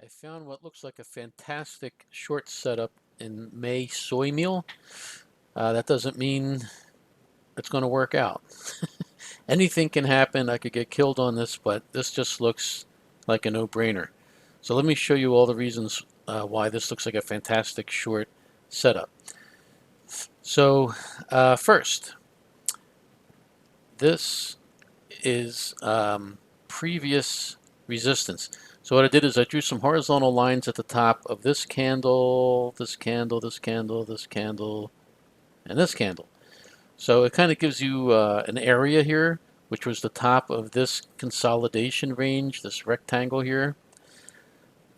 I found what looks like a fantastic short setup in May Soy Meal. That doesn't mean it's going to work out. Anything can happen. I could get killed on this, but this just looks like a no-brainer. So let me show you all the reasons why this looks like a fantastic short setup. So first, this is previous resistance. So what I did is I drew some horizontal lines at the top of this candle, this candle, this candle, this candle, and this candle. So it kind of gives you an area here, which was the top of this consolidation range, this rectangle here.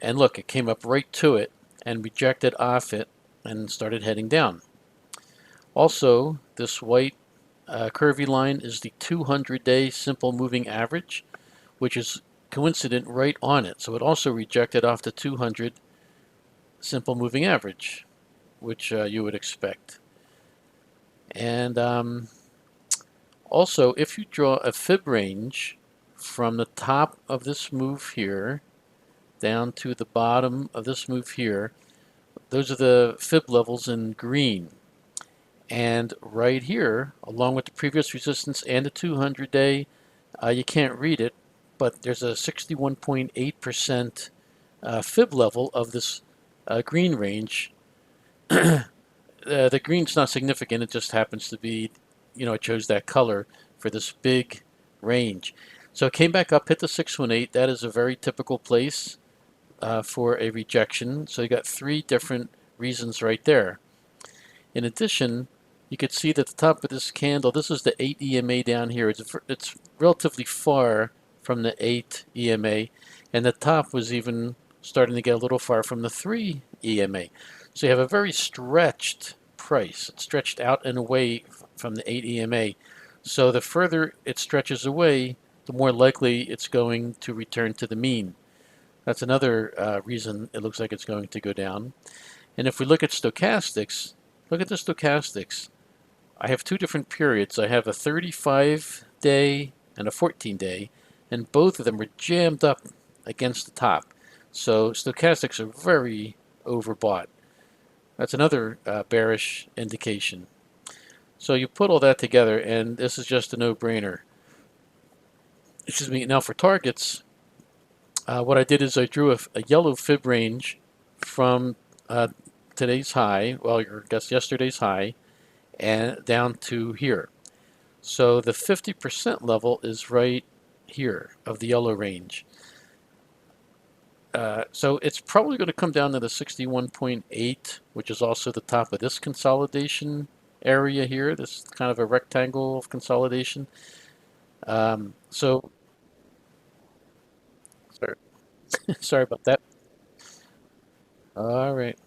And look, it came up right to it and rejected off it and started heading down. Also, this white curvy line is the 200-day simple moving average, which is coincident right on it. So it also rejected off the 200 simple moving average, which you would expect. And also, if you draw a fib range from the top of this move here down to the bottom of this move here, those are the fib levels in green. And right here, along with the previous resistance and the 200-day, you can't read it, but there's a 61.8% fib level of this green range. The green's not significant. It just happens to be, it chose that color for this big range. So it came back up, hit the 618. That is a very typical place for a rejection. So you got three different reasons right there. In addition, you could see that the top of this candle, this is the 8 EMA down here. It's relatively far from the 8 EMA, and the top was even starting to get a little far from the 3 EMA. So you have a very stretched price. It's stretched out and away from the 8 EMA. So the further it stretches away, the more likely it's going to return to the mean. That's another reason it looks like it's going to go down. And if we look at stochastics, look at the stochastics. I have two different periods. I have a 35-day and a 14-day, and both of them are jammed up against the top. So stochastics are very overbought. That's another bearish indication. So you put all that together, and this is just a no-brainer. Excuse me. Now for targets, what I did is I drew a yellow fib range from today's high, well, I guess yesterday's high, and down to here. So the 50% level is right here of the yellow range. So it's probably going to come down to the 61.8, which is also the top of this consolidation area here, this kind of a rectangle of consolidation. So, sorry, sorry about that. All right.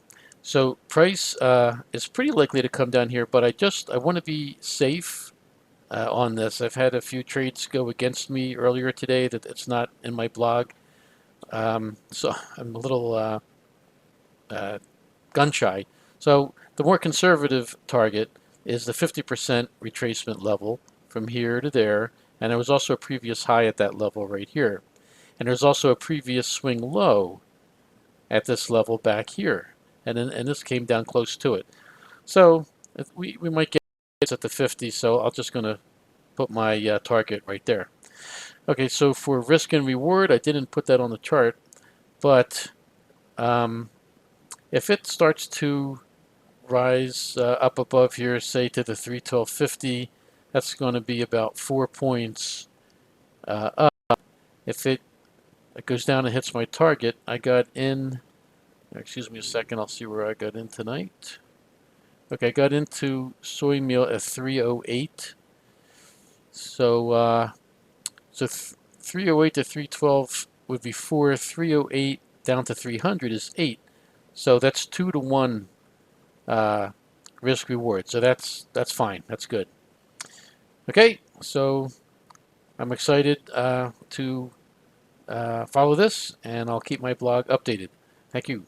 So price is pretty likely to come down here, but I want to be safe on this. I've had a few trades go against me earlier today that it's not in my blog. So I'm a little gun shy. So the more conservative target is the 50% retracement level from here to there, and there was also a previous high at that level right here. And there's also a previous swing low at this level back here. And this came down close to it. So we might get at the 50, so I'm just going to put my target right there. Okay, so for risk and reward, I didn't put that on the chart, but if it starts to rise up above here, say to the 312.50, that's going to be about 4 points up. If it goes down and hits my target, I got in, excuse me a second, I'll see where I got in tonight. Okay, I got into soy meal at 308. So 308 to 312 would be 4. 308 down to 300 is 8. So that's 2 to 1 risk reward. So that's fine. That's good. Okay, so I'm excited to follow this, and I'll keep my blog updated. Thank you.